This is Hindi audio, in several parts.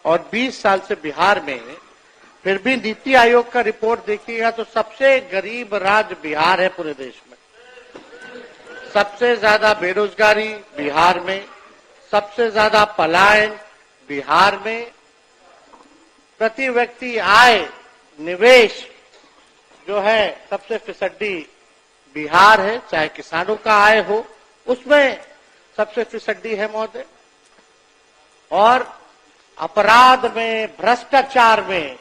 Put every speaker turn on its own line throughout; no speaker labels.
और 20 साल से बिहार में, फिर भी नीति आयोग का रिपोर्ट देखिएगा तो सबसे गरीब राज्य बिहार है पूरे देश में। सबसे ज्यादा बेरोजगारी बिहार में, सबसे ज्यादा पलायन बिहार में, प्रति व्यक्ति आय निवेश जो है सबसे फिसड्डी बिहार है, चाहे किसानों का आय हो उसमें सबसे फिसड्डी है महोदय। और अपराध में, भ्रष्टाचार में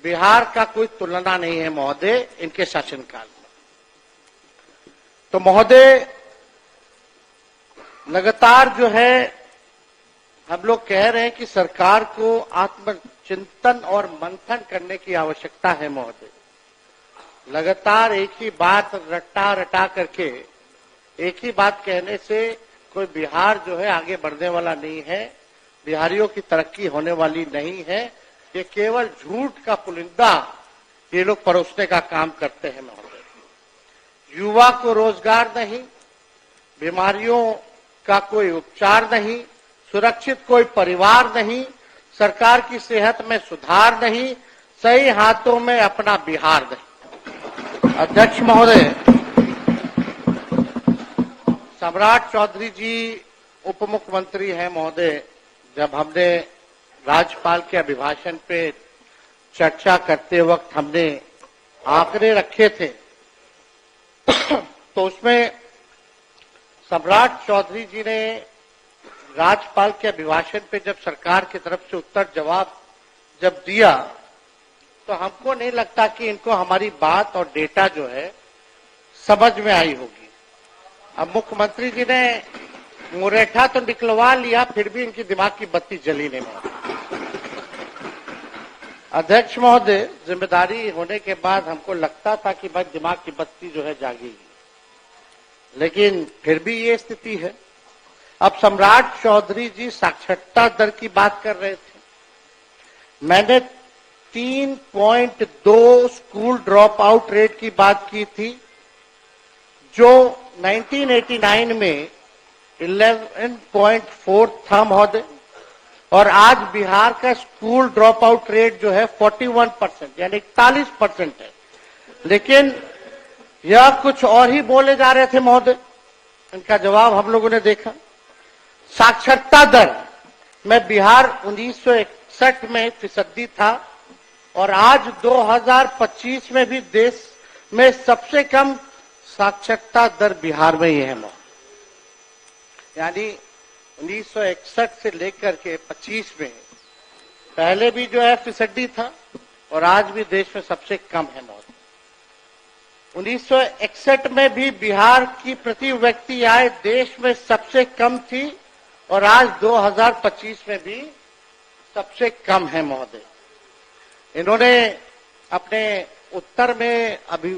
बिहार का कोई तुलना नहीं है महोदय इनके शासनकाल में। तो महोदय लगातार जो है हम लोग कह रहे हैं कि सरकार को आत्मचिंतन और मंथन करने की आवश्यकता है महोदय। लगातार एक ही बात रटा करके एक ही बात कहने से कोई बिहार जो है आगे बढ़ने वाला नहीं है, बिहारियों की तरक्की होने वाली नहीं है। ये केवल झूठ का पुलिंदा ये लोग परोसने का काम करते हैं महोदय। युवा को रोजगार नहीं, बीमारियों का कोई उपचार नहीं, सुरक्षित कोई परिवार नहीं, सरकार की सेहत में सुधार नहीं, सही हाथों में अपना बिहार नहीं। अध्यक्ष महोदय, सम्राट चौधरी जी उप मुख्यमंत्री हैं महोदय। जब हमने राज्यपाल के अभिभाषण पे चर्चा करते वक्त हमने आंकड़े रखे थे तो उसमें सम्राट चौधरी जी ने राज्यपाल के अभिभाषण पे जब सरकार की तरफ से उत्तर जवाब जब दिया तो हमको नहीं लगता कि इनको हमारी बात और डेटा जो है समझ में आई होगी। अब मुख्यमंत्री जी ने मुरेठा तो निकलवा लिया, फिर भी इनकी दिमाग की बत्ती जली नहीं। अध्यक्ष महोदय, जिम्मेदारी होने के बाद हमको लगता था कि भाई दिमाग की बत्ती जो है जागेगी, लेकिन फिर भी ये स्थिति है। अब सम्राट चौधरी जी साक्षरता दर की बात कर रहे थे। मैंने 3.2 स्कूल ड्रॉप आउट रेट की बात की थी, जो 1989 में 11.4 था महोदय, और आज बिहार का स्कूल ड्रॉप आउट रेट जो है 41% यानी 41% है। लेकिन यह कुछ और ही बोले जा रहे थे महोदय। इनका जवाब हम लोगों ने देखा। साक्षरता दर में बिहार 1961 में फीसदी था और आज 2025 में भी देश में सबसे कम साक्षरता दर बिहार में ही है महोदय। यानी 1961 से लेकर के 25 में पहले भी जो है फीसदी था और आज भी देश में सबसे कम है महोदय। 1961 में भी बिहार की प्रति व्यक्ति आय देश में सबसे कम थी और आज 2025 में भी सबसे कम है महोदय। इन्होंने अपने उत्तर में अभी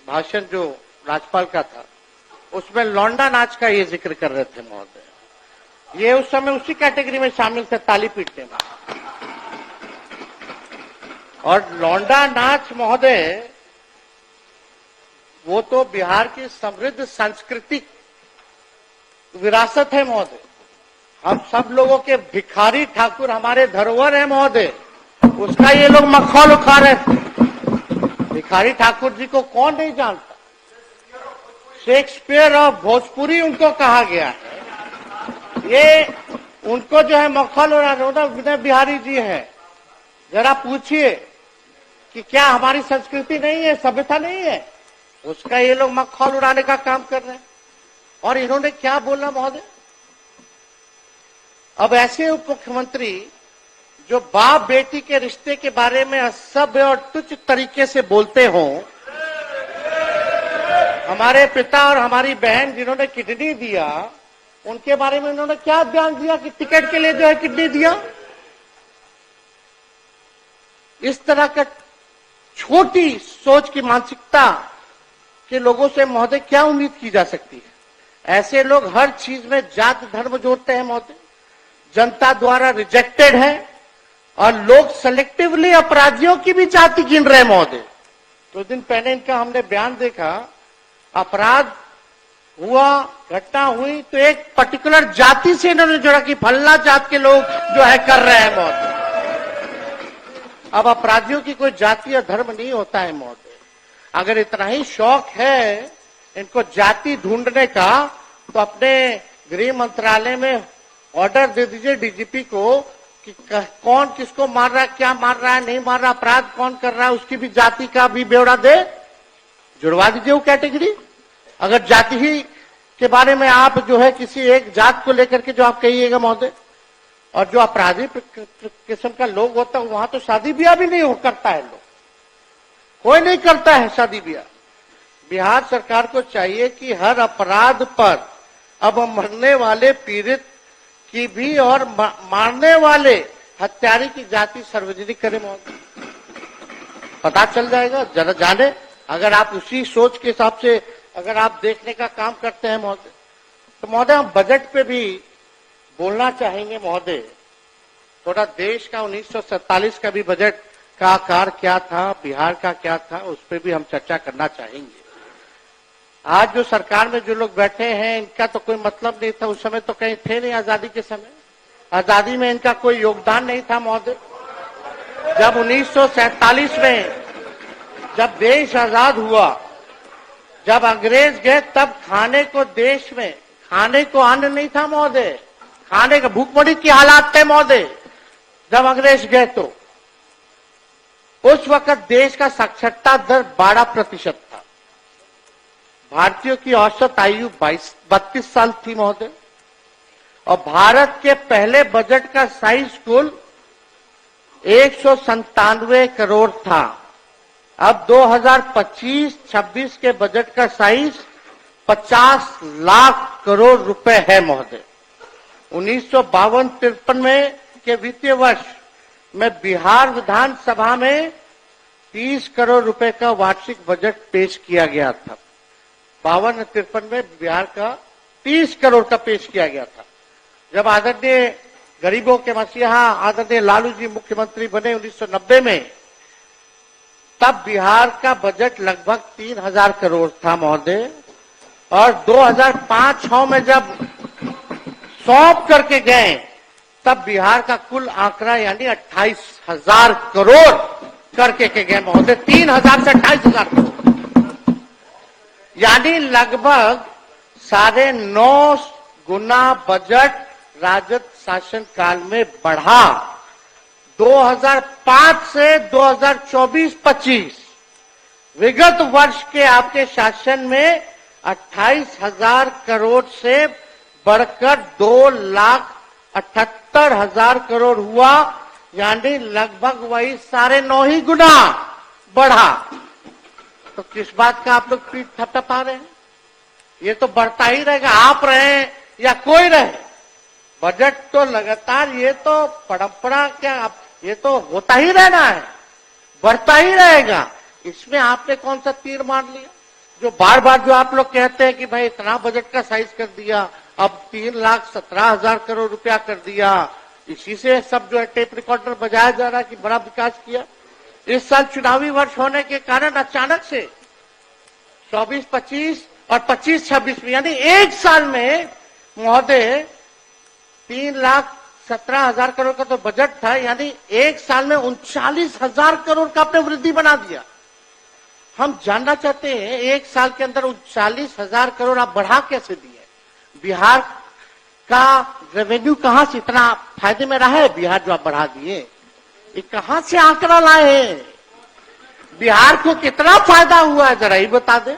भाषण जो राज्यपाल का था उसमें लौंडा नाच का ये जिक्र कर रहे थे महोदय। ये उस समय उसी कैटेगरी में शामिल थे, ताली पीटने में। और लौंडा नाच महोदय वो तो बिहार की समृद्ध सांस्कृतिक विरासत है महोदय। हम सब लोगों के भिखारी ठाकुर हमारे धरोहर है महोदय, उसका ये लोग मखौल उठा रहे थे। भिखारी ठाकुर जी को कौन नहीं जानता? शेक्सपियर और भोजपुरी उनको कहा गया है। ये उनको जो है मखौल उड़ाना विनय बिहारी जी है। जरा पूछिए कि क्या हमारी संस्कृति नहीं है, सभ्यता नहीं है? उसका ये लोग मखौल उड़ाने का काम कर रहे हैं। और इन्होंने क्या बोला महोदय? अब ऐसे उप मुख्यमंत्री जो बाप बेटी के रिश्ते के बारे में असभ्य और तुच्छ तरीके से बोलते हों, हमारे पिता और हमारी बहन जिन्होंने किडनी दिया उनके बारे में उन्होंने क्या बयान दिया कि टिकट के लिए जो है किडनी दिया। इस तरह का छोटी सोच की मानसिकता के लोगों से महोदय क्या उम्मीद की जा सकती है? ऐसे लोग हर चीज में जात धर्म जोड़ते हैं महोदय, जनता द्वारा रिजेक्टेड है और लोग सेलेक्टिवली अपराधियों की भी जाति गिन रहे हैं महोदय। तो दिन पहले इनका हमने बयान देखा, अपराध हुआ, घटना हुई तो एक पर्टिकुलर जाति से इन्होंने जोड़ा कि फल्ला जात के लोग जो है कर रहे हैं महोदय। अब अपराधियों की कोई जाति या धर्म नहीं होता है महोदय। अगर इतना ही शौक है इनको जाति ढूंढने का तो अपने गृह मंत्रालय में ऑर्डर दे दीजिए डीजीपी को कि कौन किसको मार रहा है, क्या मार रहा है, नहीं मार रहा, अपराध कौन कर रहा है, उसकी भी जाति का भी ब्यौरा दे, जुड़वा दीजिए वो कैटेगरी। अगर जाति ही के बारे में आप जो है किसी एक जात को लेकर के जो आप कहिएगा महोदय, और जो अपराधी किस्म का लोग होता है वहां तो शादी ब्याह भी नहीं हो करता है, लोग कोई नहीं करता है शादी ब्याह। बिहार सरकार को चाहिए कि हर अपराध पर अब मरने वाले पीड़ित की भी और मारने वाले हत्यारे की जाति सार्वजनिक करे महोदय, पता चल जाएगा, जरा जाने। अगर आप उसी सोच के हिसाब से अगर आप देखने का काम करते हैं महोदय, तो महोदय हम बजट पे भी बोलना चाहेंगे महोदय। थोड़ा देश का 1947 का भी बजट का आकार क्या था, बिहार का क्या था, उस पर भी हम चर्चा करना चाहेंगे। आज जो सरकार में जो लोग बैठे हैं इनका तो कोई मतलब नहीं था, उस समय तो कहीं थे नहीं आजादी के समय, आजादी में इनका कोई योगदान नहीं था महोदय। जब 1947 में जब देश आजाद हुआ, जब अंग्रेज गए तब खाने को देश में खाने को अन्न नहीं था महोदय, खाने का भूखमरी के हालात थे महोदय। जब अंग्रेज गए तो उस वक्त देश का साक्षरता दर 12% था, भारतीयों की औसत आयु 32 साल थी महोदय, और भारत के पहले बजट का साइज कुल 197 करोड़ था। अब 2025-26 के बजट का साइज 50 लाख करोड़ रुपए है महोदय। 1952-53 में के वित्तीय वर्ष में बिहार विधानसभा में 30 करोड़ रुपए का वार्षिक बजट पेश किया गया था। 52-53 में बिहार का 30 करोड़ का पेश किया गया था। जब आदरणीय गरीबों के मसीहा आदरणीय लालू जी मुख्यमंत्री बने 1990 में, तब बिहार का बजट लगभग 3000 करोड़ था महोदय, और 2005-06 में जब सौंप करके गए तब बिहार का कुल आंकड़ा यानी 28,000 करोड़ करके के गए महोदय। 3000 से 28,000 करोड़, यानी लगभग 9.5 गुना बजट राजद शासन काल में बढ़ा। 2005 से 2024-25 विगत वर्ष के आपके शासन में 28,000 करोड़ से बढ़कर 2,78,000 करोड़ हुआ, यानी लगभग वही 9.5 गुना बढ़ा। तो किस बात का आप लोग पीठ थपथपा रहे हैं? ये तो बढ़ता ही रहेगा, आप रहे या कोई रहे, बजट तो लगातार, ये तो परंपरा क्या, ये तो होता ही रहना है, बढ़ता ही रहेगा। इसमें आपने कौन सा तीर मार लिया? जो बार बार जो आप लोग कहते हैं कि भाई इतना बजट का साइज कर दिया, अब 3,17,000 करोड़ रुपया कर दिया, इसी से सब जो है टेप रिकॉर्डर बजाया जा रहा है कि बड़ा विकास किया। इस साल चुनावी वर्ष होने के कारण अचानक से 24-25 और 25-26 में, यानी एक साल में महोदय 3,17,000 करोड़ का तो बजट था, यानी एक साल में 39,000 करोड़ का आपने वृद्धि बना दिया। हम जानना चाहते हैं एक साल के अंदर 39,000 करोड़ आप बढ़ा कैसे दिए? बिहार का रेवेन्यू कहां से इतना फायदे में रहा है? बिहार जो आप बढ़ा दिए, ये कहां से आंकड़ा लाए हैं? बिहार को कितना फायदा हुआ है जरा ही बता दे,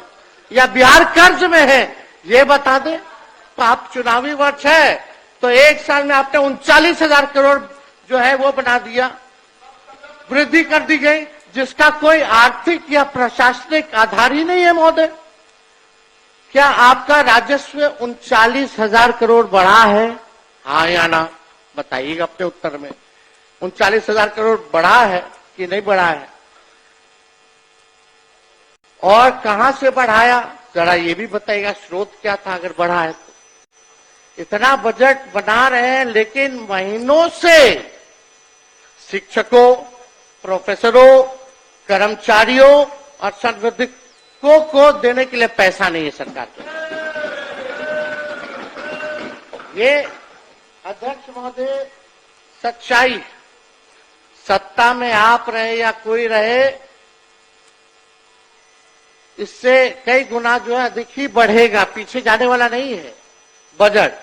या बिहार कर्ज में है ये बता दे। तो आप चुनावी वर्ष है तो एक साल में आपने 39,000 करोड़ जो है वो बना दिया, वृद्धि कर दी गई, जिसका कोई आर्थिक या प्रशासनिक आधार ही नहीं है महोदय। क्या आपका राजस्व 39,000 करोड़ बढ़ा है? हाँ या ना बताइएगा अपने उत्तर में। 39,000 करोड़ बढ़ा है कि नहीं बढ़ा है? और कहां से बढ़ाया जरा ये भी बताइएगा, स्रोत क्या था अगर बढ़ा है तो? इतना बजट बना रहे हैं लेकिन महीनों से शिक्षकों, प्रोफेसरों, कर्मचारियों और संविधिकों को देने के लिए पैसा नहीं है सरकार के। ये अध्यक्ष महोदय सच्चाई, सत्ता में आप रहे या कोई रहे, इससे कई गुना जो है अधिक ही बढ़ेगा, पीछे जाने वाला नहीं है बजट।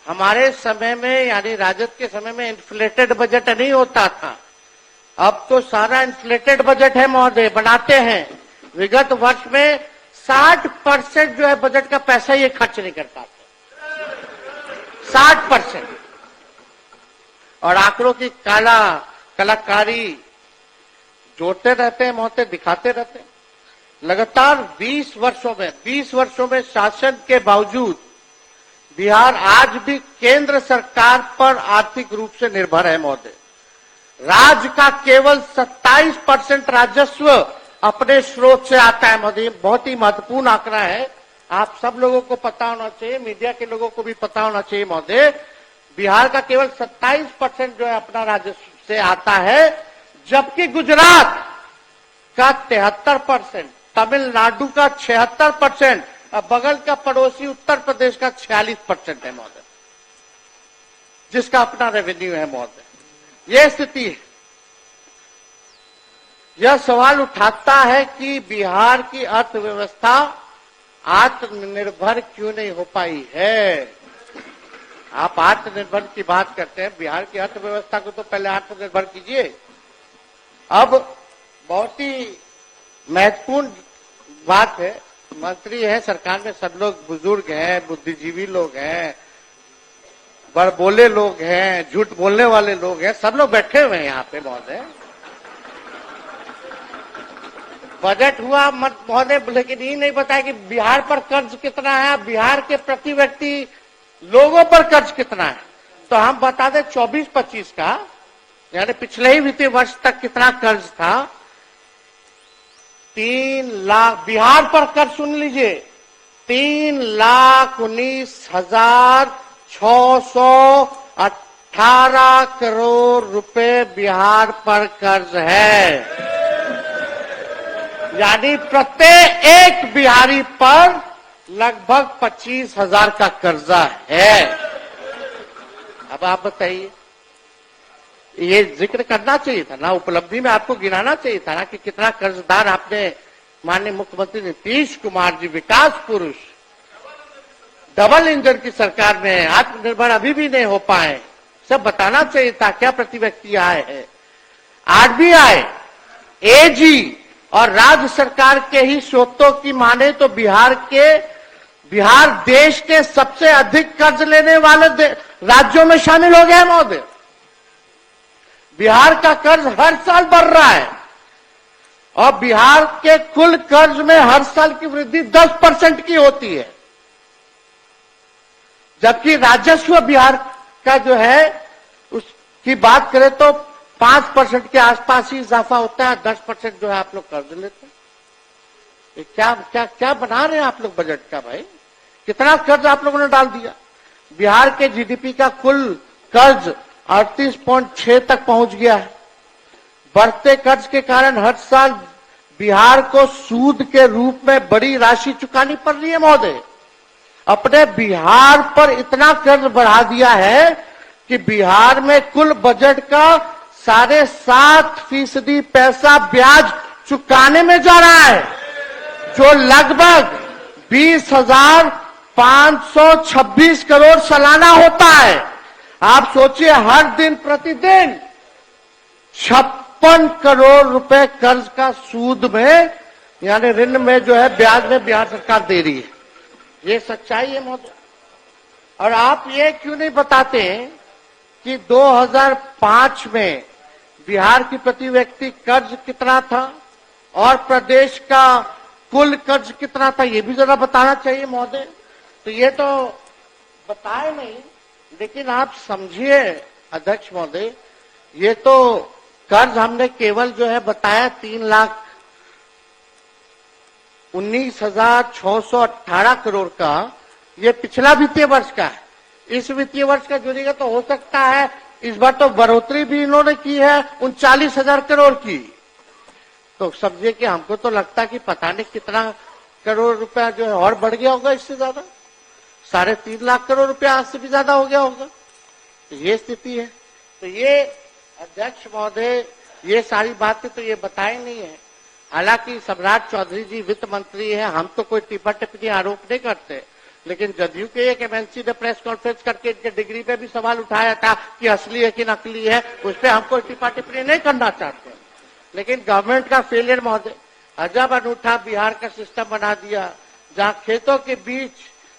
हमारे समय में यानी राजद के समय में इन्फ्लेटेड बजट नहीं होता था, अब तो सारा इन्फ्लेटेड बजट है महोदय, बनाते हैं। विगत वर्ष में 60% जो है बजट का पैसा ये खर्च नहीं कर पाते, 60%। और आंकड़ों की कलाकारी जोड़ते रहते हैं महोदय, दिखाते रहते हैं। लगातार 20 वर्षों में शासन के बावजूद बिहार आज भी केंद्र सरकार पर आर्थिक रूप से निर्भर है महोदय। राज्य का केवल 27% राजस्व अपने स्रोत से आता है महोदय। बहुत ही महत्वपूर्ण आंकड़ा है, आप सब लोगों को पता होना चाहिए, मीडिया के लोगों को भी पता होना चाहिए महोदय। बिहार का केवल 27% जो है अपना राजस्व से आता है, जबकि गुजरात का 73%, तमिलनाडु का 76%, और बगल का पड़ोसी उत्तर प्रदेश का 46% है महोदय, जिसका अपना रेवेन्यू है महोदय। यह स्थिति है। यह सवाल उठाता है कि बिहार की अर्थव्यवस्था आत्मनिर्भर क्यों नहीं हो पाई है। आप आत्मनिर्भर की बात करते हैं, बिहार की अर्थव्यवस्था को तो पहले आत्मनिर्भर कीजिए। अब बहुत ही महत्वपूर्ण बात है, मंत्री है सरकार में, सब लोग बुजुर्ग हैं, बुद्धिजीवी लोग हैं, बड़बोले लोग हैं, झूठ बोलने वाले लोग हैं, सब लोग बैठे हुए हैं यहाँ पे महोदय। बजट हुआ मत महोदय, लेकिन ये नहीं बताया कि बिहार पर कर्ज कितना है, बिहार के प्रति व्यक्ति लोगों पर कर्ज कितना है। तो हम बता दें 24-25 का, यानी पिछले ही वित्तीय वर्ष तक कितना कर्ज था। 3 लाख बिहार पर कर्ज, सुन लीजिए, 3,19,618 करोड़ रुपए बिहार पर कर्ज है। यानी प्रत्येक एक बिहारी पर लगभग 25,000 का कर्जा है। अब आप बताइए, ये जिक्र करना चाहिए था ना, उपलब्धि में आपको गिनाना चाहिए था ना कि कितना कर्जदार आपने, माननीय मुख्यमंत्री नीतीश कुमार जी, विकास पुरुष, डबल इंजन की सरकार में आत्मनिर्भर अभी भी नहीं हो पाए, सब बताना चाहिए था। क्या प्रति व्यक्ति आय है। आरबीआई, एजी और राज्य सरकार के ही स्रोतों की माने तो बिहार देश के सबसे अधिक कर्ज लेने वाले राज्यों में शामिल हो गए महोदय। बिहार का कर्ज हर साल बढ़ रहा है और बिहार के कुल कर्ज में हर साल की वृद्धि 10% की होती है, जबकि राजस्व बिहार का जो है उसकी बात करें तो 5% के आसपास ही इजाफा होता है, 10% जो है आप लोग कर्ज लेते हैं। ये क्या बना रहे हैं आप लोग बजट का भाई? कितना कर्ज आप लोगों ने डाल दिया। बिहार के जीडीपी का कुल कर्ज 38.6 तक पहुंच गया है। बढ़ते कर्ज के कारण हर साल बिहार को सूद के रूप में बड़ी राशि चुकानी पड़ रही है महोदय। अपने बिहार पर इतना कर्ज बढ़ा दिया है कि बिहार में कुल बजट का 7.5% पैसा ब्याज चुकाने में जा रहा है, जो लगभग 20,526 करोड़ सालाना होता है। आप सोचिए, हर दिन प्रतिदिन 56 करोड़ रुपए कर्ज का सूद में यानी ऋण में जो है ब्याज में बिहार सरकार दे रही है। ये सच्चाई है महोदय। और आप ये क्यों नहीं बताते कि 2005 में बिहार की प्रति व्यक्ति कर्ज कितना था और प्रदेश का कुल कर्ज कितना था, ये भी जरा बताना चाहिए महोदय। तो ये तो बताए नहीं, लेकिन आप समझिए अध्यक्ष महोदय, ये तो कर्ज हमने केवल जो है बताया 3,19,618 करोड़ का, ये पिछला वित्तीय वर्ष का है। इस वित्तीय वर्ष का जुड़ेगा तो हो सकता है इस बार तो बढ़ोतरी भी इन्होंने की है 39,000 करोड़ की। तो समझिए कि हमको तो लगता है कि पता नहीं कितना करोड़ रुपया जो है और बढ़ गया होगा इससे ज्यादा। 3.5 लाख करोड़ रुपया आज से भी ज्यादा हो गया होगा। तो ये स्थिति है। तो ये अध्यक्ष महोदय, ये सारी बातें तो ये बताई नहीं है। हालांकि सम्राट चौधरी जी वित्त मंत्री है, हम तो कोई टिप्पा टिप्पणी आरोप नहीं करते, लेकिन जदयू के एक एमएनसी ने प्रेस कॉन्फ्रेंस करके इनके डिग्री पे भी सवाल उठाया था कि असली है कि नकली है, उस पर हम कोई टिप्पा टिप्पणी नहीं करना चाहते। लेकिन गवर्नमेंट का फेलियर महोदय, अजब अनूठा बिहार का सिस्टम बना दिया, जहां खेतों के बीच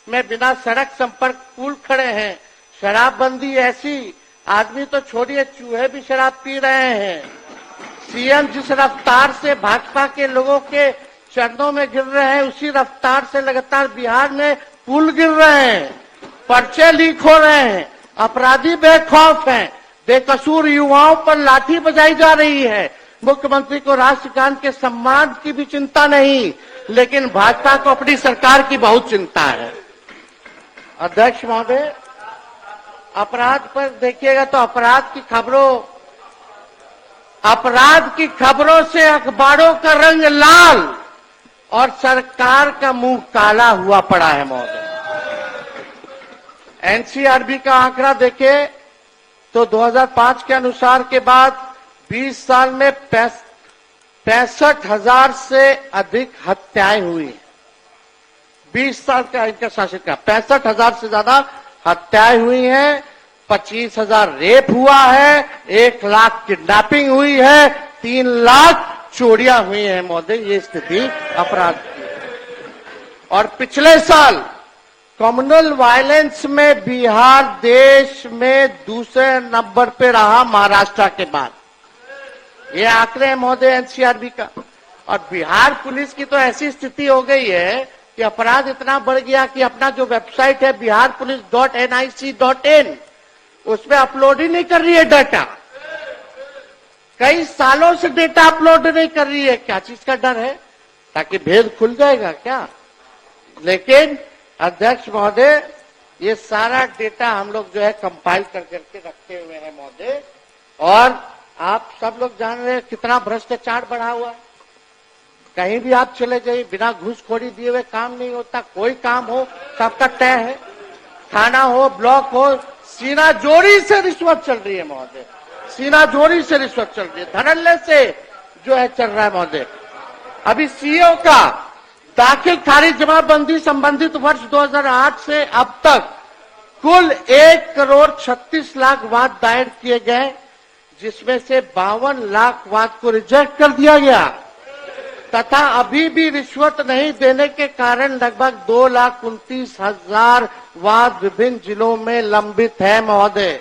में बिना सड़क संपर्क पुल खड़े हैं, शराबबंदी ऐसी, आदमी तो छोड़िए चूहे भी शराब पी रहे हैं। सीएम जिस रफ्तार से भाजपा के लोगों के चरणों में गिर रहे हैं, उसी रफ्तार से लगातार बिहार में पुल गिर रहे हैं, पर्चे लीक हो रहे हैं, अपराधी बेखौफ हैं, बेकसूर युवाओं पर लाठी बजाई जा रही है। मुख्यमंत्री को राष्ट्रगान के सम्मान की भी चिंता नहीं, लेकिन भाजपा को अपनी सरकार की बहुत चिंता है। अध्यक्ष महोदय, अपराध पर देखिएगा तो अपराध की खबरों से अखबारों का रंग लाल और सरकार का मुंह काला हुआ पड़ा है महोदय। एनसीआरबी का आंकड़ा देखें तो 2005 के अनुसार के बाद 20 साल में 65,000 से अधिक हत्याएं हुई। 20 साल का इनका शासन का 65,000 से ज्यादा हत्याएं हुई हैं, 25,000 रेप हुआ है, 1 लाख किडनैपिंग हुई है, 3 लाख चोरियां हुई हैं महोदय। ये स्थिति अपराध की है। और पिछले साल कम्युनल वायलेंस में बिहार देश में दूसरे नंबर पे रहा महाराष्ट्र के बाद। ये आंकड़े हैं महोदय एनसीआरबी का। और बिहार पुलिस की तो ऐसी स्थिति हो गई है कि अपराध इतना बढ़ गया कि अपना जो वेबसाइट है biharpolice.nic.in, उसमें अपलोड ही नहीं कर रही है डाटा। कई सालों से डेटा अपलोड नहीं कर रही है। क्या चीज का डर है? ताकि भेद खुल जाएगा क्या? लेकिन अध्यक्ष महोदय, ये सारा डेटा हम लोग जो है कंपाइल करके रखे हुए हैं महोदय। और आप सब लोग जान रहे हैं कितना भ्रष्टाचार बढ़ा हुआ है। कहीं भी आप चले जाइए, बिना घूसखोरी दिए हुए काम नहीं होता। कोई काम हो सबका तय है, थाना हो, ब्लॉक हो, सीना जोरी से रिश्वत चल रही है महोदय। सीना जोरी से रिश्वत चल रही है, धड़ल्ले से जो है चल रहा है महोदय। अभी सीओ का दाखिल खारिज जमाबंदी संबंधित वर्ष 2008 से अब तक कुल 1,36,00,000 वाद दायर किए गए, जिसमें से 52 लाख वाद को रिजेक्ट कर दिया गया तथा अभी भी रिश्वत नहीं देने के कारण लगभग 2,29,000 वाद विभिन्न जिलों में लंबित है महोदय।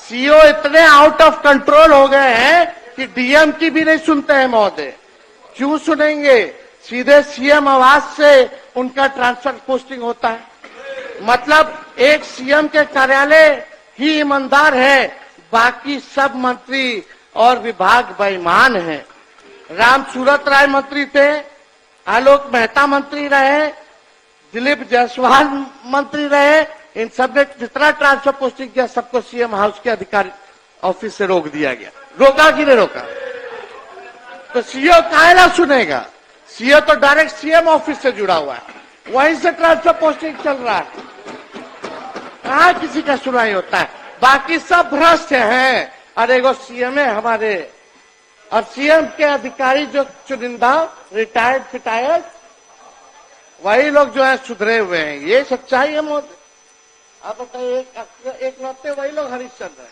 सीओ इतने आउट ऑफ कंट्रोल हो गए हैं कि डीएम की भी नहीं सुनते हैं महोदय। क्यों सुनेंगे? सीधे सीएम आवास से उनका ट्रांसफर पोस्टिंग होता है। मतलब एक सीएम के कार्यालय ही ईमानदार है, बाकी सब मंत्री और विभाग बेईमान हैं। राम सूरत राय मंत्री थे, आलोक मेहता मंत्री रहे, दिलीप जायसवाल मंत्री रहे। इन सब ने जितना ट्रांसफर पोस्टिंग किया सबको सीएम हाउस के अधिकारी ऑफिस से रोक दिया गया। रोका कि नहीं रोका? तो सीओ काहे ना सुनेगा? सीओ तो डायरेक्ट सीएम ऑफिस से जुड़ा हुआ है, वहीं से ट्रांसफर पोस्टिंग चल रहा है। कहाँ किसी का सुनाई होता है? बाकी सब भ्रष्ट हैं। अरे वो सीएम है हमारे, और सीएम के अधिकारी जो चुनिंदा रिटायर्ड वही लोग जो है सुधरे हुए हैं। ये सच्चाई है मोदी। आप बताइए, एक लौटे वही लोग हरिश्चंद्र है,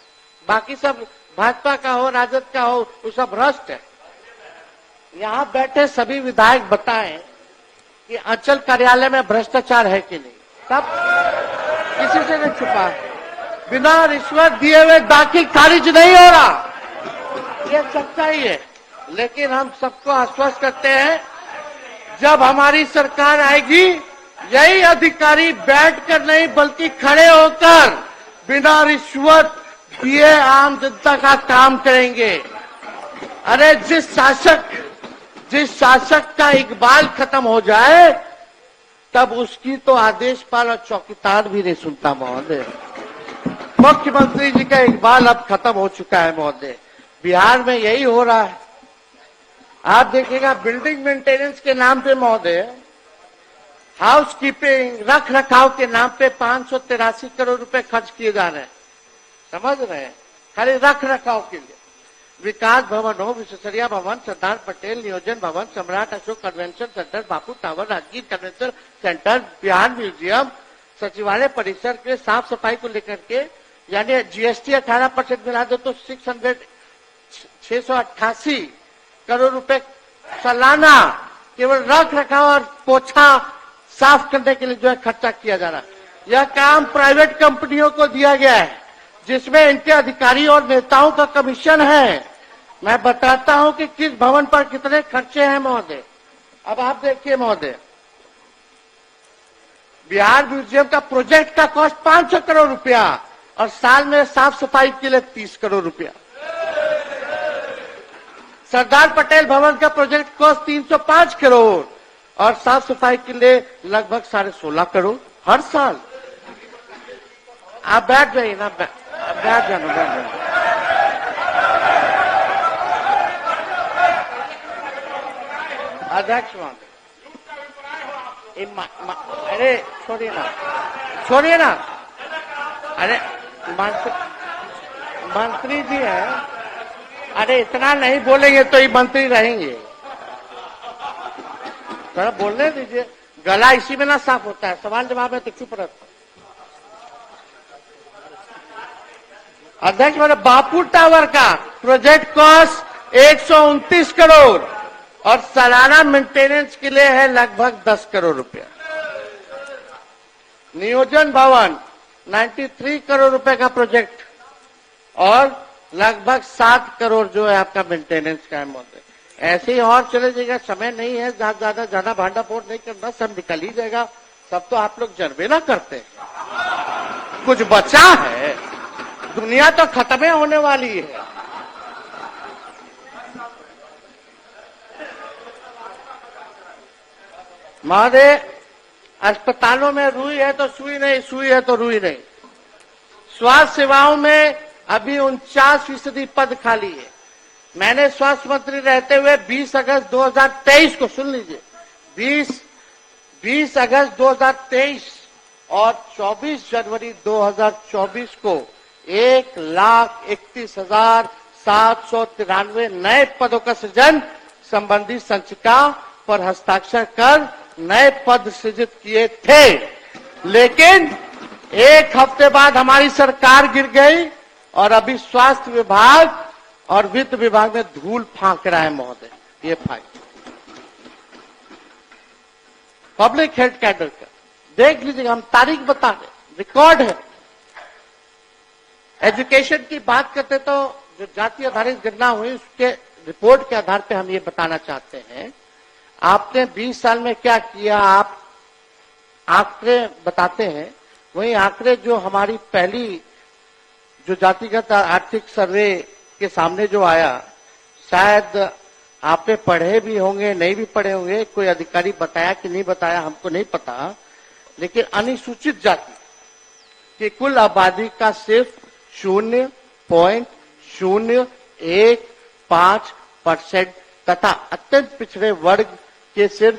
बाकी सब भाजपा का हो, राजद का हो, वो सब भ्रष्ट है। यहाँ बैठे सभी विधायक बताएं कि अंचल कार्यालय में भ्रष्टाचार है कि नहीं। सब किसी से नहीं छुपा, बिना रिश्वत दिए हुए दाखिल खारिज नहीं हो रहा। ये सच्चाई है। लेकिन हम सबको आश्वस्त करते हैं, जब हमारी सरकार आएगी, यही अधिकारी बैठकर नहीं बल्कि खड़े होकर बिना रिश्वत दिए आम जनता का काम करेंगे। अरे जिस शासक का इकबाल खत्म हो जाए, तब उसकी तो आदेशपाल और चौकीदार भी नहीं सुनता महोदय। मुख्यमंत्री जी का इकबाल अब खत्म हो चुका है महोदय। बिहार में यही हो रहा है। आप देखिएगा, बिल्डिंग मेंटेनेंस के नाम पे महोदय हाउसकीपिंग रख रखाव के नाम पे 583 करोड़ रुपए खर्च किए जा रहे हैं, समझ रहे हैं, खाली रख रखाव के लिए। विकास भवन हो, विश्वेश्वरैया भवन, सरदार पटेल नियोजन भवन, Samrat Ashok convention centre, Bapu tower, Rajgir convention centre, Bihar museum, सचिवालय परिसर के साफ सफाई को लेकर के, यानी जीएसटी 18% मिला दो तो 688 करोड़ रुपए सालाना केवल रख रखाव और पोछा साफ करने के लिए जो है खर्चा किया जा रहा है। यह काम प्राइवेट कंपनियों को दिया गया है, जिसमें इनके अधिकारी और नेताओं का कमीशन है। मैं बताता हूं कि किस भवन पर कितने खर्चे हैं महोदय। अब आप देखिए महोदय, बिहार म्यूजियम का प्रोजेक्ट का कॉस्ट 500 करोड़ रुपया और साल में साफ सफाई के लिए 30 करोड़ रुपया। सरदार पटेल भवन का प्रोजेक्ट कॉस्ट 305 करोड़ और साफ सफाई के लिए लगभग 16.5 करोड़ हर साल। आप बैठ जाइए ना, बैठ जाना, बैठ जाना। अध्यक्ष महोदय, अरे छोड़िए ना, छोड़िए ना, अरे मंत्री जी हैं, अरे इतना नहीं बोलेंगे तो ये मंत्री रहेंगे, थोड़ा बोलने दीजिए। गला इसी में ना साफ होता है, सवाल जवाब में तो चुप रहता। अध्यक्ष महोदय, बापू टावर का प्रोजेक्ट कॉस्ट 129 करोड़ और सालाना मेंटेनेंस के लिए है लगभग 10 करोड़ रुपया। नियोजन भवन 93 करोड़ रुपए का प्रोजेक्ट और लगभग 7 करोड़ जो है आपका मेंटेनेंस का है महोदय। ऐसे ही और चले जाएगा, समय नहीं है, ज्यादा भांडा फोड़ नहीं करना, सब निकल ही जाएगा। सब तो आप लोग जनबे ना करते, कुछ बचा है, दुनिया तो खत्म होने वाली है। महोदय, अस्पतालों में रुई है तो सुई नहीं, सुई है तो रुई नहीं। स्वास्थ्य सेवाओं में अभी 49% पद खाली है। मैंने स्वास्थ्य मंत्री रहते हुए 20 अगस्त 2023 को, सुन लीजिए, 20 अगस्त 2023 और 24 जनवरी 2024 को 1,31,793 नए पदों का सृजन संबंधी संचिका पर हस्ताक्षर कर नए पद सृजित किए थे। लेकिन एक हफ्ते बाद हमारी सरकार गिर गई और अभी स्वास्थ्य विभाग और वित्त विभाग में धूल फांक रहा है महोदय। ये फाइल पब्लिक हेल्थ कैडर का देख लीजिएगा, हम तारीख बता रहे, रिकॉर्ड है। एजुकेशन की बात करते तो जो जाति आधारित गणना हुई उसके रिपोर्ट के आधार पे हम ये बताना चाहते हैं, आपने 20 साल में क्या किया, आप आंकड़े बताते हैं। वही आंकड़े जो हमारी पहली जो जातिगत आर्थिक सर्वे के सामने जो आया, शायद आपने पढ़े भी होंगे, नहीं भी पढ़े होंगे, कोई अधिकारी बताया कि नहीं बताया हमको नहीं पता, लेकिन अनुसूचित जाति की कुल आबादी का सिर्फ 0.015% तथा अत्यंत पिछड़े वर्ग के सिर्फ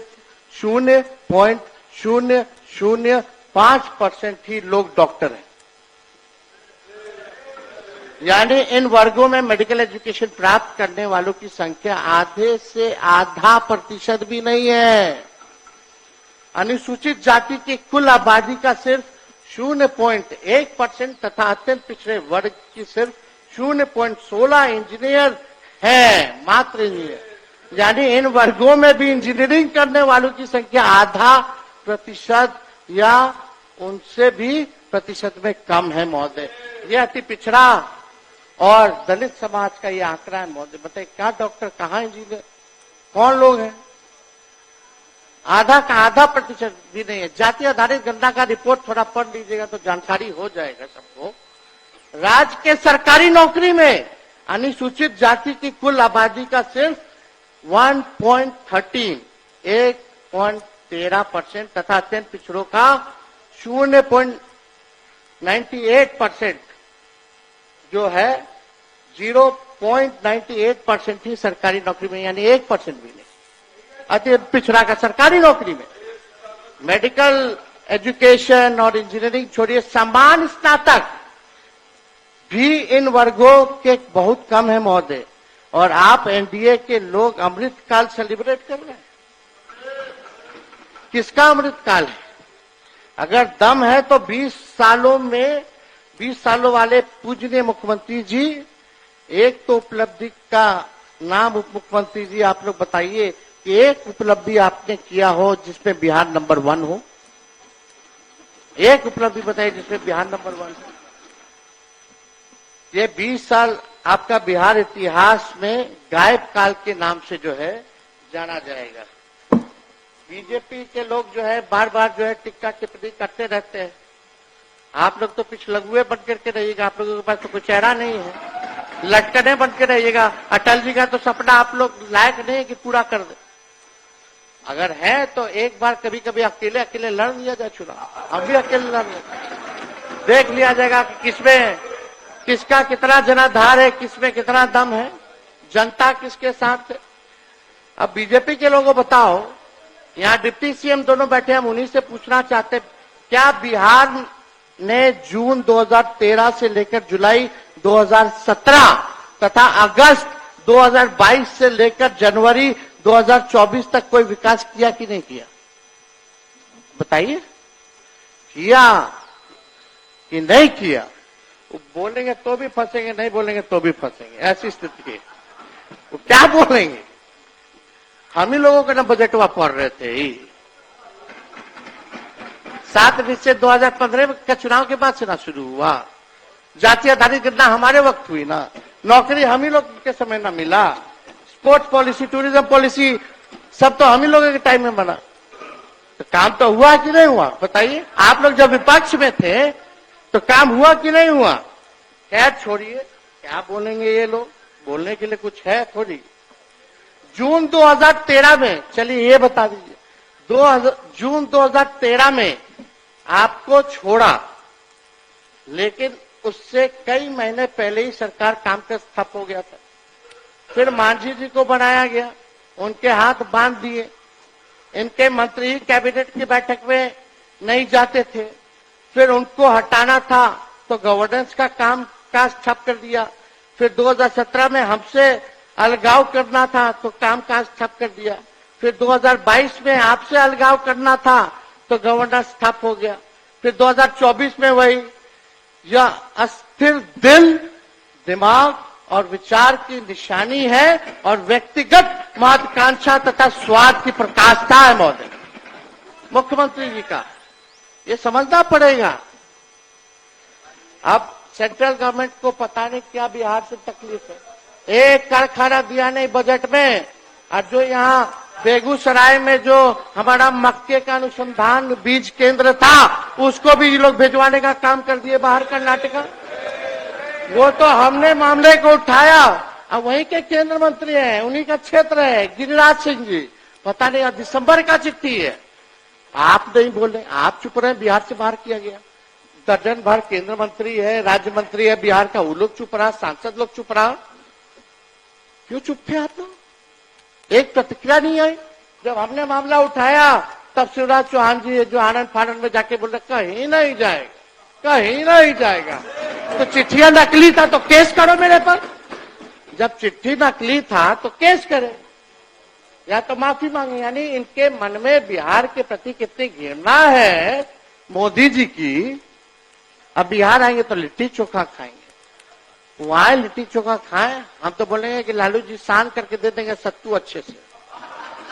0.005% ही लोग डॉक्टर हैं। यानी इन वर्गों में मेडिकल एजुकेशन प्राप्त करने वालों की संख्या आधे से आधा प्रतिशत भी नहीं है। अनुसूचित जाति की कुल आबादी का सिर्फ 0.1% तथा अत्यंत पिछड़े वर्ग की सिर्फ 0.16 इंजीनियर है, मात्र इंजीनियर। यानी इन वर्गों में भी इंजीनियरिंग करने वालों की संख्या आधा प्रतिशत या उनसे भी प्रतिशत में कम है महोदय। यह अति पिछड़ा और दलित समाज का ये आंकड़ा है महोदय। बताइए क्या डॉक्टर, कहाँ इंजीनियर, कौन लोग हैं? आधा का आधा प्रतिशत भी नहीं है। जाति आधारित गणना का रिपोर्ट थोड़ा पढ़ लीजिएगा तो जानकारी हो जाएगा सबको। राज्य के सरकारी नौकरी में अनुसूचित जाति की कुल आबादी का सिर्फ 1.13% तथा अत्यंत पिछड़ों का 0.98% जो है 0.98% ही सरकारी नौकरी में, यानी 1% भी नहीं। अति पिछड़ा का सरकारी नौकरी में मेडिकल एजुकेशन और इंजीनियरिंग छोड़िए, समान स्नातक भी इन वर्गों के बहुत कम है महोदय। और आप एनडीए के लोग अमृत काल सेलिब्रेट कर रहे हैं। किसका अमृत काल है? अगर दम है तो 20 सालों वाले पूजनीय मुख्यमंत्री जी, एक तो उपलब्धि का नाम उप मुख्यमंत्री जी आप लोग बताइए कि एक उपलब्धि आपने किया हो जिसमें बिहार नंबर 1 हो। एक उपलब्धि बताइए जिसमें बिहार नंबर 1 हो। ये 20 साल आपका बिहार इतिहास में गायब काल के नाम से जो है जाना जाएगा। बीजेपी के लोग जो है बार बार जो है टिक्का टिप्पणी करते रहते हैं। आप लोग तो पिछलगुए बन करके रहिएगा, आप लोगों के पास तो कोई चेहरा नहीं है, लटकने बन के रहिएगा। अटल जी का तो सपना आप लोग लायक नहीं है कि पूरा कर दे। अगर है तो एक बार कभी कभी अकेले अकेले लड़ लिया जाए चुनाव, हम भी अकेले लड़ लें, देख लिया जाएगा कि किसमें किसका कितना जनाधार है, किसमें कितना दम है, जनता किसके साथ है। अब बीजेपी के लोगों बताओ, यहाँ डिप्टी सीएम दोनों बैठे, हम उन्हीं से पूछना चाहते, क्या बिहार ने जून 2013 से लेकर जुलाई 2017 तथा अगस्त 2022 से लेकर जनवरी 2024 तक कोई विकास किया कि नहीं किया? बताइए, किया कि नहीं किया? वो बोलेंगे तो भी फंसेंगे, नहीं बोलेंगे तो भी फंसेंगे, ऐसी स्थिति है। वो क्या बोलेंगे? हम ही लोगों का ना बजटवा पढ़ रहे थे। 7 निश्चय 2015 का चुनाव के बाद से ना शुरू हुआ। जाति आधारित गणना हमारे वक्त हुई ना, नौकरी हम ही लोग के समय ना मिला, स्पोर्ट्स पॉलिसी, टूरिज्म पॉलिसी सब तो हम ही लोगों के टाइम में बना। तो काम तो हुआ कि नहीं हुआ बताइए? आप लोग जब विपक्ष में थे तो काम हुआ कि नहीं हुआ? खैर छोड़िए, क्या बोलेंगे ये लोग, बोलने के लिए कुछ है थोड़ी। जून 2013 में, चलिए ये बता दीजिए, जून 2013 में आपको छोड़ा, लेकिन उससे कई महीने पहले ही सरकार काम का ठप हो गया था। फिर मांझी जी को बनाया गया, उनके हाथ बांध दिए, इनके मंत्री कैबिनेट की बैठक में नहीं जाते थे, फिर उनको हटाना था तो गवर्नेंस का काम काज ठप कर दिया। फिर 2017 में हमसे अलगाव करना था तो काम काज ठप कर दिया। फिर 2022 में आपसे अलगाव करना था तो गवर्नेंस ठप हो गया। फिर 2024 में वही, यह अस्थिर दिल, दिमाग और विचार की निशानी है और व्यक्तिगत महत्वाकांक्षा तथा स्वार्थ की प्रकाशता है महोदय मुख्यमंत्री जी का। ये समझना पड़ेगा। अब सेंट्रल गवर्नमेंट को पता नहीं क्या बिहार से तकलीफ है। एक कारखाना दिया नहीं बजट में, और जो यहाँ बेगूसराय में जो हमारा मक्के का अनुसंधान बीज केंद्र था उसको भी ये लोग भिजवाने का काम कर दिए बाहर कर्नाटका। वो तो हमने मामले को उठाया, अब वहीं के केंद्र मंत्री हैं, उन्हीं का क्षेत्र है, गिरिराज सिंह जी। पता नहीं दिसंबर का चिट्ठी है, आप नहीं बोले, आप चुप रहे, बिहार से बाहर किया गया। दर्जन भर केंद्र मंत्री है, राज्य मंत्री है बिहार का, वो लोग चुप रहा, सांसद लोग चुप रहा। क्यों चुप थे आप लोग? एक प्रतिक्रिया नहीं आई। जब हमने मामला उठाया तब शिवराज चौहान जी जो आनंद फानंद में जाके बोल रहे कहीं नहीं जाएगा, कहीं नहीं जाएगा। तो चिट्ठियां नकली था तो केस करो मेरे पर। जब चिट्ठी नकली था तो केस करे या तो माफी मांगे। यानी इनके मन में बिहार के प्रति कितनी घृणा है मोदी जी की। अब बिहार आएंगे तो लिट्टी चोखा खाएंगे, वहां लिट्टी चोखा खाएं, हम तो बोलेंगे कि लालू जी सान करके दे देंगे सत्तू अच्छे से,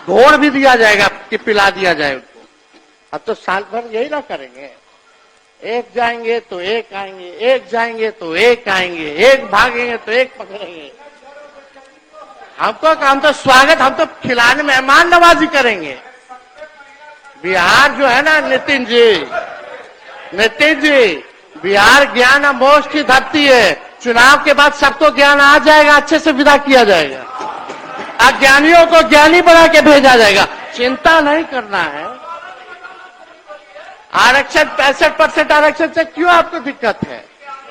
घोड़ भी दिया जाएगा कि पिला दिया जाए उनको। अब तो साल भर यही ना करेंगे, एक जाएंगे तो एक आएंगे, एक जाएंगे तो एक आएंगे, एक भागेंगे तो एक पकड़ेंगे। हम तो स्वागत, हम तो खिलाने मेहमान नवाजी करेंगे। बिहार जो है ना नितिन जी, बिहार ज्ञान मोक्ष की धरती है। चुनाव के बाद सबको ज्ञान आ जाएगा, अच्छे से विदा किया जाएगा, अज्ञानियों को ज्ञानी बना के भेजा जाएगा। चिंता नहीं करना है। आरक्षण 65% आरक्षण से क्यों आपको दिक्कत है?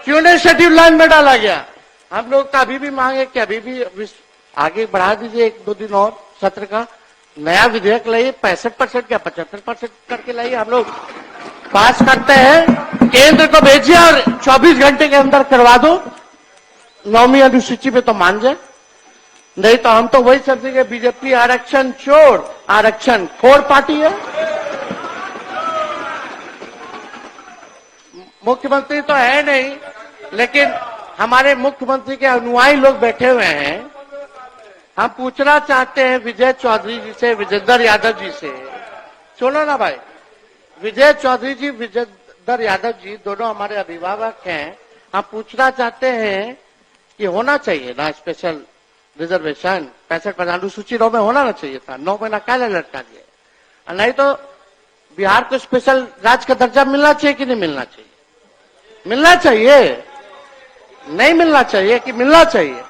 क्यों नहीं शेड्यूल लाइन में डाला गया? हम लोग का अभी भी मांगे कि अभी भी आगे बढ़ा दीजिए 1-2 दिन और सत्र का, नया विधेयक लाइए, 65% या 75% करके लाइए, हम लोग पास करते हैं। केंद्र को भेजिए और 24 घंटे के अंदर करवा दो। 9वीं अनुसूची पे तो मान जाए, नहीं तो हम तो वही समझेंगे बीजेपी आरक्षण चोर, आरक्षण खोर पार्टी है। मुख्यमंत्री तो है नहीं, लेकिन हमारे मुख्यमंत्री के अनुयायी लोग बैठे हुए हैं। हम पूछना चाहते हैं विजय चौधरी जी से, विजेंद्र यादव जी से। सुनो ना भाई, विजय चौधरी जी, विजेंद्र यादव जी दोनों हमारे अभिभावक हैं। हम पूछना चाहते हैं कि होना चाहिए ना स्पेशल रिजर्वेशन, 65% अनुसूची 9 में होना ना चाहिए था। 9 महीना क्या लटका दिया? नहीं तो बिहार को स्पेशल राज्य का दर्जा मिलना चाहिए कि नहीं मिलना चाहिए? मिलना चाहिए, नहीं मिलना चाहिए कि मिलना चाहिए?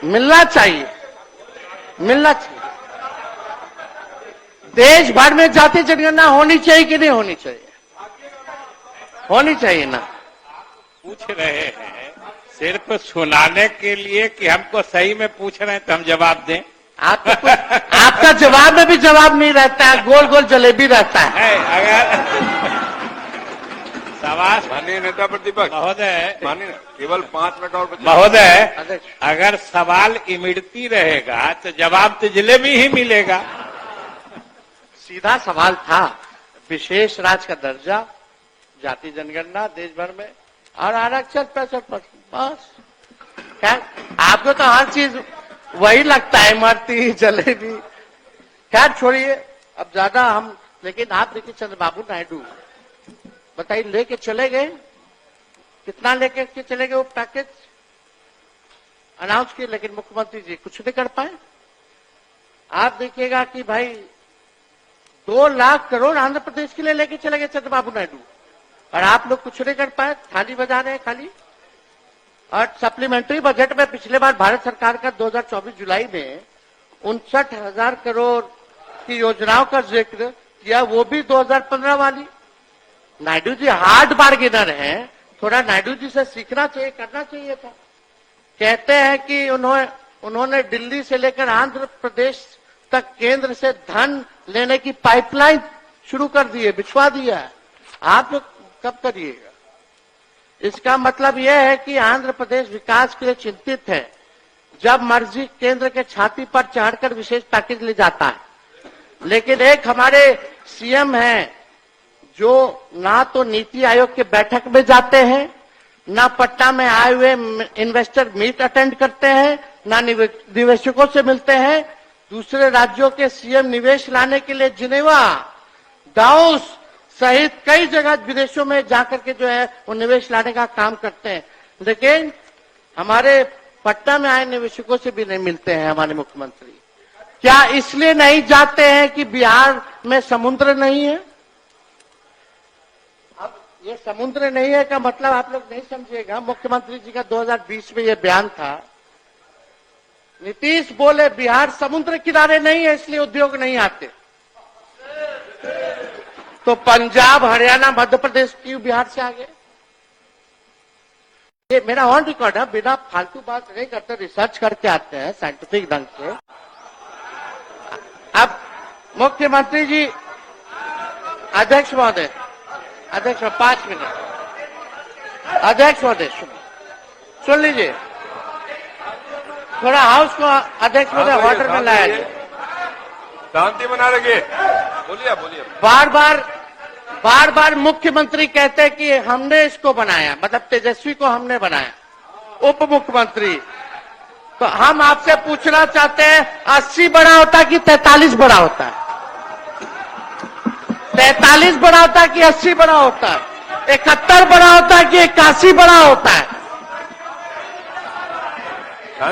मिलना चाहिए, मिलना चाहिए। देश भर में जाति जनगणना होनी चाहिए कि नहीं होनी चाहिए? होनी चाहिए ना।
पूछ रहे हैं सिर्फ सुनाने के लिए कि हमको सही में पूछ रहे हैं तो हम जवाब दें?
आपका जवाब में भी जवाब नहीं रहता है, गोल गोल जलेबी रहता है।
अगर सवाल
माननीय नेता प्रतिपक्ष
महोदय,
माननीय केवल 5 मिनट और बचे।
महोदय, अगर सवाल इमड़ती रहेगा तो जवाब तो जलेबी ही मिलेगा।
सीधा सवाल था, विशेष राज्य का दर्जा, जाति जनगणना देश भर में और आरक्षण 65%, बस। क्या आपको तो हर चीज वही लगता है, इमरती जलेबी। खैर छोड़िए, अब ज्यादा हम, लेकिन आप देखिए चंद्रबाबू नायडू बताइए लेके चले गए, कितना लेके के चले गए वो पैकेज अनाउंस किए, लेकिन मुख्यमंत्री जी कुछ नहीं कर पाए। आप देखिएगा कि भाई 2 लाख करोड़ आंध्र प्रदेश के लिए लेके चले गए चंद्रबाबू नायडू, और आप लोग कुछ नहीं कर पाए, थाली बजा रहे हैं खाली। और सप्लीमेंट्री बजट में पिछले बार भारत सरकार का 2024 जुलाई में 59,000 करोड़ की योजनाओं का जिक्र किया, वो भी 2015 वाली। नायडू जी हार्ड बार्गेनर हैं, थोड़ा नायडू जी से सीखना चाहिए, करना चाहिए था। कहते हैं कि उन्होंने दिल्ली से लेकर आंध्र प्रदेश तक केंद्र से धन लेने की पाइपलाइन शुरू कर दी है, बिछवा दिया है। आप लोग कब करिएगा? इसका मतलब यह है कि आंध्र प्रदेश विकास के लिए चिंतित है। जब मर्जी केंद्र के छाती पर चढ़कर विशेष पैकेज ले जाता है। लेकिन एक हमारे सीएम हैं जो ना तो नीति आयोग के बैठक में जाते हैं, ना पटना में आए हुए इन्वेस्टर मीट अटेंड करते हैं, ना निवेशकों से मिलते हैं। दूसरे राज्यों के सीएम निवेश लाने के लिए जिनेवा, दाउस सहित कई जगह विदेशों में जाकर के जो है वो निवेश लाने का काम करते हैं, लेकिन हमारे पटना में आए निवेशकों से भी नहीं मिलते हैं हमारे मुख्यमंत्री। क्या इसलिए नहीं जाते हैं कि बिहार में समुद्र नहीं है? अब ये समुद्र नहीं है का मतलब आप लोग नहीं समझिएगा। मुख्यमंत्री जी का 2020 में ये बयान था, नीतीश बोले बिहार समुद्र किनारे नहीं है इसलिए उद्योग नहीं आते। तो पंजाब, हरियाणा, मध्य प्रदेश क्यों बिहार से आगे? ये मेरा ऑन रिकॉर्ड है, बिना फालतू बात नहीं करते, रिसर्च करके आते हैं साइंटिफिक ढंग से। अब मुख्यमंत्री जी, अध्यक्ष महोदय, 5 मिनट। अध्यक्ष महोदय सुन लीजिए, थोड़ा हाउस को अध्यक्ष महोदय ऑर्डर में लाया जाए,
शांति बना रखिए। बोलिए बोलिए।
बार बार मुख्यमंत्री कहते हैं कि हमने इसको बनाया, मतलब तेजस्वी को हमने बनाया, उप मुख्यमंत्री। तो हम आपसे पूछना चाहते हैं 80 बड़ा होता है कि 43 बड़ा होता है? 43 बड़ा होता है कि 80 बड़ा होता है? 71 बड़ा होता है कि 81 बड़ा होता है?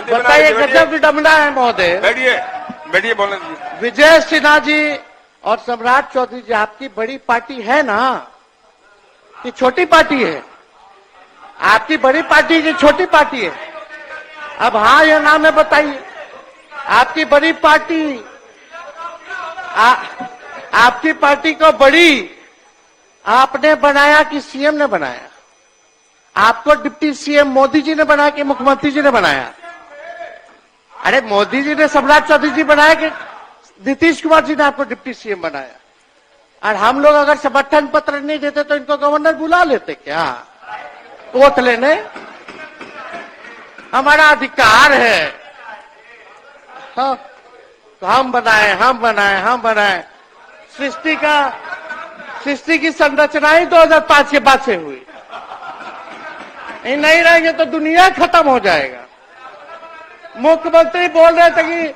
बताइए, गजब विडंबना है महोदय।
बैठिए बैठिए, बोलने दीजिए।
विजय सिन्हा जी और सम्राट चौधरी जी, आपकी बड़ी पार्टी है ना कि छोटी पार्टी है? आपकी बड़ी पार्टी की छोटी पार्टी है? अब हाँ या ना में बताइए। आपकी बड़ी पार्टी, आपकी पार्टी को बड़ी आपने बनाया कि सीएम ने बनाया? आपको डिप्टी सीएम मोदी जी ने बनाया कि मुख्यमंत्री जी ने बनाया? अरे मोदी जी ने सम्राट चौधरी जी बनाया कि नीतीश कुमार जी ने आपको डिप्टी सीएम बनाया, और हम लोग अगर समर्थन पत्र नहीं देते तो इनको गवर्नर बुला लेते क्या वोट लेने? हमारा अधिकार है। हाँ, तो हम बनाए। सृष्टि की संरचना ही 2005 के बाद से हुई। ये नहीं रहेंगे तो दुनिया खत्म हो जाएगा। मुख्यमंत्री बोल रहे थे कि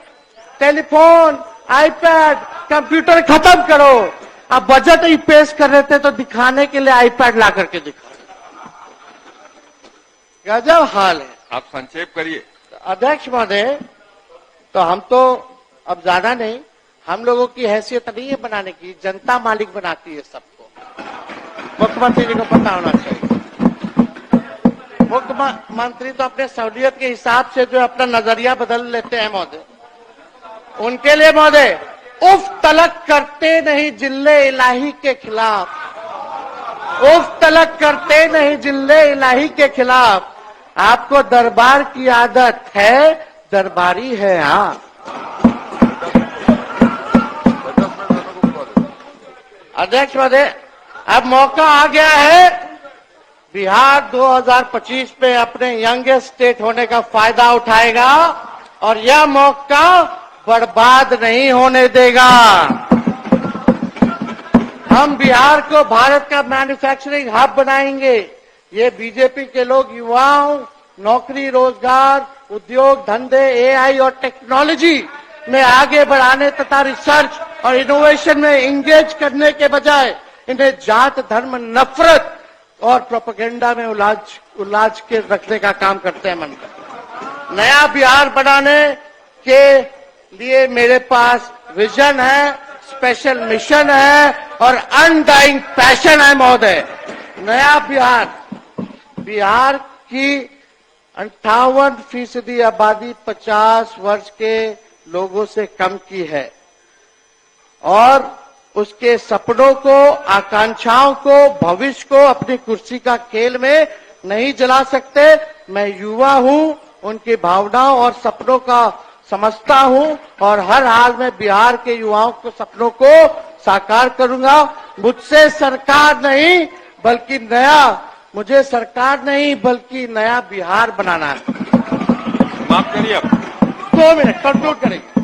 टेलीफोन, आईपैड, कंप्यूटर खत्म करो। अब बजट ही पेश कर रहे थे तो दिखाने के लिए आईपैड ला करके दिखा रहे। गजब हाल है।
आप संक्षेप करिए।
अध्यक्ष महोदय, तो हम तो अब ज्यादा नहीं, हम लोगों की हैसियत नहीं है बनाने की, जनता मालिक बनाती है सबको। मुख्यमंत्री जी को पता होना चाहिए। मुख्यमंत्री तो अपने सहूलियत के हिसाब से जो अपना नजरिया बदल लेते हैं महोदय, उनके लिए महोदय उफ तलक करते नहीं जिल्ले इलाही के खिलाफ, उफ तलक करते नहीं जिल्ले इलाही के खिलाफ। आपको दरबार की आदत है, दरबारी है। हाँ, अध्यक्ष महोदय, अब मौका आ गया है बिहार 2025 पे अपने यंगेस्ट स्टेट होने का फायदा उठाएगा और यह मौका बर्बाद नहीं होने देगा। हम बिहार को भारत का मैन्युफैक्चरिंग हब बनाएंगे। ये बीजेपी के लोग युवाओं, नौकरी, रोजगार, उद्योग, धंधे, एआई और टेक्नोलॉजी में आगे बढ़ाने तथा रिसर्च और इनोवेशन में इंगेज करने के बजाय इन्हें जात, धर्म, नफरत और प्रोपेगेंडा में उलाझ के रखने का काम करते हैं। मन नया बिहार बनाने के लिए मेरे पास विजन है, स्पेशल मिशन है और अनडाइंग पैशन है महोदय। नया बिहार की 58% आबादी 50 वर्ष के लोगों से कम की है और उसके सपनों को, आकांक्षाओं को, भविष्य को अपनी कुर्सी का खेल में नहीं जला सकते। मैं युवा हूं, उनकी भावनाओं और सपनों का समझता हूं और हर हाल में बिहार के युवाओं के सपनों को साकार करूंगा। मुझे सरकार नहीं बल्कि नया बिहार बनाना है।
माफ करिए आप।
2 मिनट कंक्लूड करेंगे।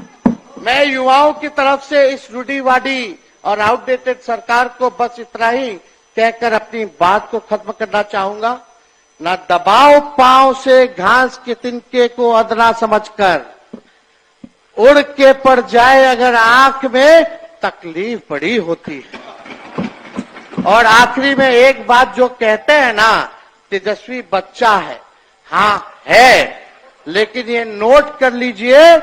मैं युवाओं की तरफ से इस रूढ़िवादी और आउटडेटेड सरकार को बस इतना ही कहकर अपनी बात को खत्म करना चाहूंगा। न दबाव पांव से घास के तिनके को अदना समझकर, उड़ के पड़ जाए अगर आंख में तकलीफ बड़ी होती है। और आखिरी में एक बात जो कहते हैं ना, तेजस्वी बच्चा है, हाँ है, लेकिन ये नोट कर लीजिए,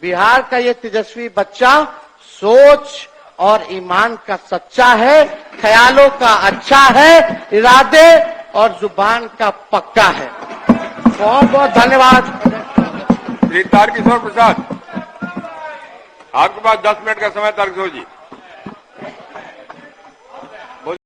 बिहार का ये तेजस्वी बच्चा सोच और ईमान का सच्चा है, ख्यालों का अच्छा है, इरादे और जुबान का पक्का है। बहुत बहुत धन्यवाद।
श्री तारकिशोर प्रसाद, आपके पास 10 मिनट का समय। तारकिशोर जी।